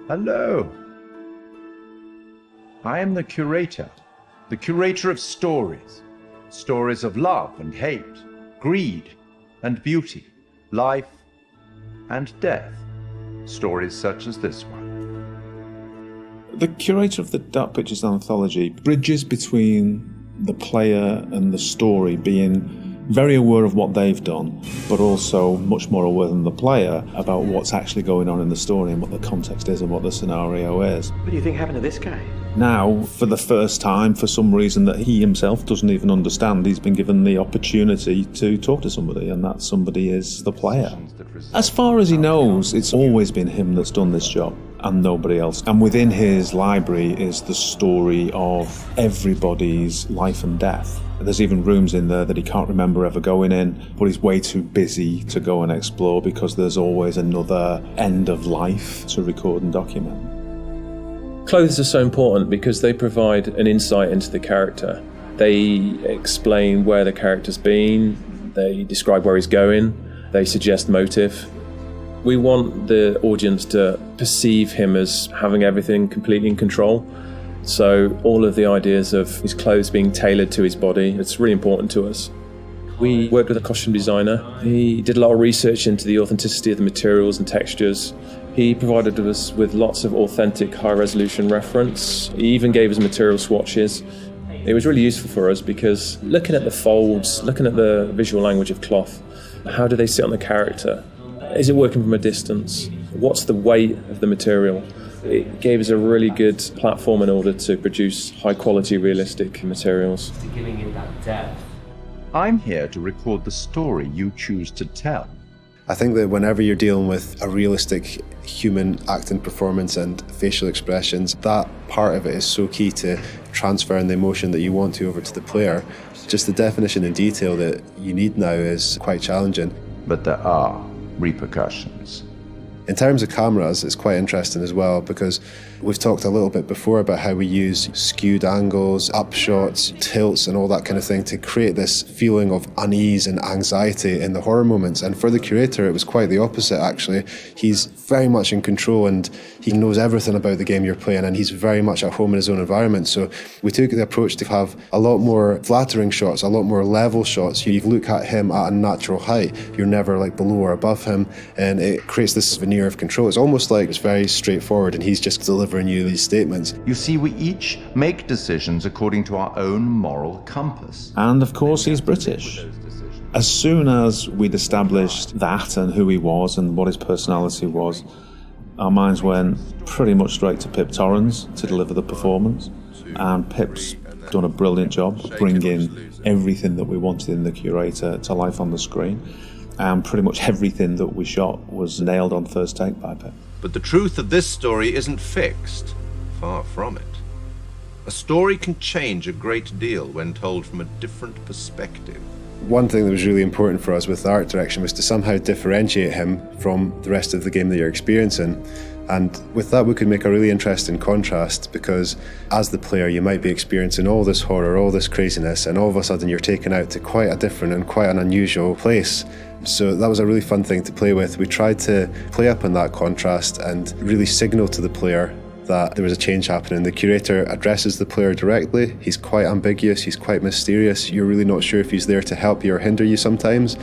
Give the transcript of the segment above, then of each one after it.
Hello. I am the curator of stories. Stories of love and hate, greed and beauty, life and death. Stories such as this one. The curator of the Dark Pictures anthology bridges between the player and the story, being very aware of what they've done, but also much more aware than the player about what's actually going on in the story and what the context is and what the scenario is. What do you think happened to this guy? Now, for the first time, for some reason that he himself doesn't even understand, he's been given the opportunity to talk to somebody, and that somebody is the player. As far as he knows, it's always been him that's done this job, and nobody else. And within his library is the story of everybody's life and death. There's even rooms in there that he can't remember ever going in, but he's way too busy to go and explore because there's always another end of life to record and document. Clothes are so important because they provide an insight into the character. They explain where the character's been, they describe where he's going, they suggest motive. We want the audience to perceive him as having everything completely in control. So all of the ideas of his clothes being tailored to his body, it's really important to us. We worked with a costume designer. He did a lot of research into the authenticity of the materials and textures. He provided us with lots of authentic high-resolution reference. He even gave us material swatches. It was really useful for us because looking at the folds, looking at the visual language of cloth, how do they sit on the character? Is it working from a distance? What's the weight of the material? It gave us a really good platform in order to produce high-quality, realistic materials. Giving it that depth. I'm here to record the story you choose to tell. I think that whenever you're dealing with a realistic human acting performance and facial expressions, that part of it is so key to transferring the emotion that you want to over to the player. Just the definition and detail that you need now is quite challenging. But there are repercussions. In terms of cameras, it's quite interesting as well because we've talked a little bit before about how we use skewed angles, upshots, tilts and all that kind of thing to create this feeling of unease and anxiety in the horror moments. And for the curator, it was quite the opposite actually. He's very much in control and he knows everything about the game you're playing and he's very much at home in his own environment. So we took the approach to have a lot more flattering shots, a lot more level shots. You look at him at a natural height. You're never like below or above him and it creates this veneer of control. It's almost like it's very straightforward and he's just delivering you these statements. You see, we each make decisions according to our own moral compass. And of course he's British. As soon as we'd established that and who he was and what his personality was, our minds went pretty much straight to Pip Torrens to deliver the performance. And Pip's done a brilliant job bringing everything that we wanted in the curator to life on the screen. And pretty much everything that we shot was nailed on first take by Pip. But the truth of this story isn't fixed. Far from it. A story can change a great deal when told from a different perspective. One thing that was really important for us with the art direction was to somehow differentiate him from the rest of the game that you're experiencing. And with that we could make a really interesting contrast because as the player you might be experiencing all this horror, all this craziness, and all of a sudden you're taken out to quite a different and quite an unusual place. So that was a really fun thing to play with. We tried to play up on that contrast and really signal to the player that there was a change happening. The curator addresses the player directly. He's quite ambiguous, he's quite mysterious. You're really not sure if he's there to help you or hinder you sometimes.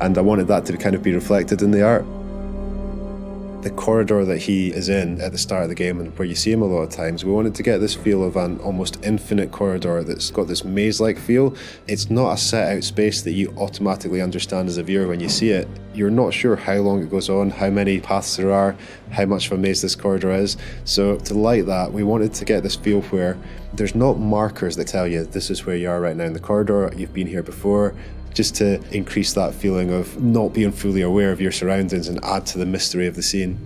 And I wanted that to kind of be reflected in the art. The corridor that he is in at the start of the game and where you see him a lot of times, we wanted to get this feel of an almost infinite corridor that's got this maze-like feel. It's not a set-out space that you automatically understand as a viewer when you see it. You're not sure how long it goes on, how many paths there are, how much of a maze this corridor is. So to light that, we wanted to get this feel where there's not markers that tell you this is where you are right now in the corridor, you've been here before, just to increase that feeling of not being fully aware of your surroundings and add to the mystery of the scene.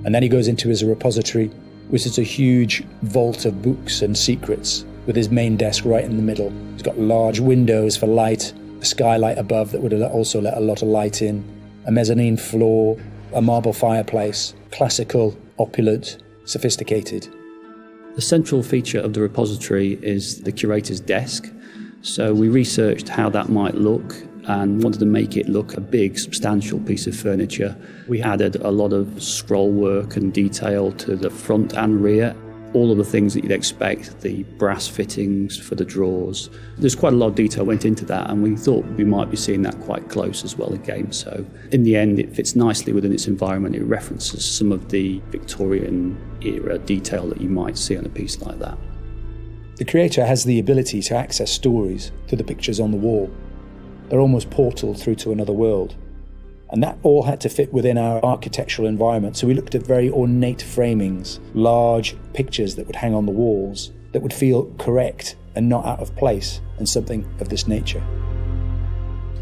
And then he goes into his repository, which is a huge vault of books and secrets, with his main desk right in the middle. He's got large windows for light, a skylight above that would also let a lot of light in, a mezzanine floor, a marble fireplace, classical, opulent, sophisticated. The central feature of the repository is the curator's desk. So we researched how that might look and wanted to make it look a big, substantial piece of furniture. We added a lot of scroll work and detail to the front and rear. All of the things that you'd expect, the brass fittings for the drawers. There's quite a lot of detail went into that, and we thought we might be seeing that quite close as well again. So in the end, it fits nicely within its environment. It references some of the Victorian era detail that you might see on a piece like that. The creator has the ability to access stories through the pictures on the wall. They're almost portaled through to another world. And that all had to fit within our architectural environment. So we looked at very ornate framings, large pictures that would hang on the walls, that would feel correct and not out of place, and something of this nature.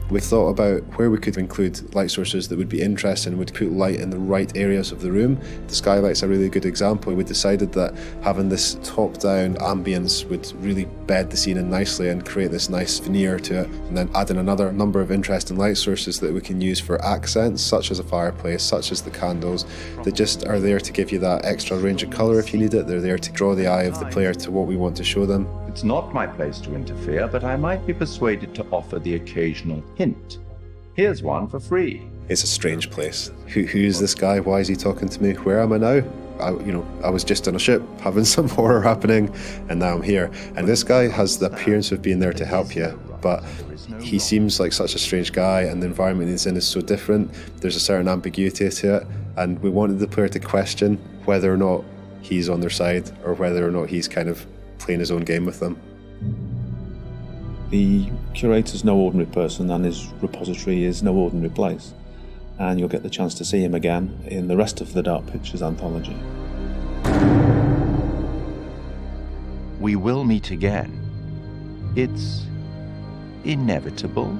We thought about where we could include light sources that would be interesting and would put light in the right areas of the room. The skylight's a really good example. We decided that having this top-down ambience would really bed the scene in nicely and create this nice veneer to it. And then adding another number of interesting light sources that we can use for accents, such as a fireplace, such as the candles, that just are there to give you that extra range of colour if you need it. They're there to draw the eye of the player to what we want to show them. It's not my place to interfere, but I might be persuaded to offer the occasional hint. Here's one for free. It's a strange place. Who is this guy? Why is he talking to me? Where am I now? I was just on a ship having some horror happening, and now I'm here. And this guy has the appearance of being there to help you, but he seems like such a strange guy, and the environment he's in is so different. There's a certain ambiguity to it, and we wanted the player to question whether or not he's on their side or whether or not he's kind of playing his own game with them. The curator's no ordinary person, and his repository is no ordinary place. And you'll get the chance to see him again in the rest of the Dark Pictures anthology. We will meet again. It's inevitable.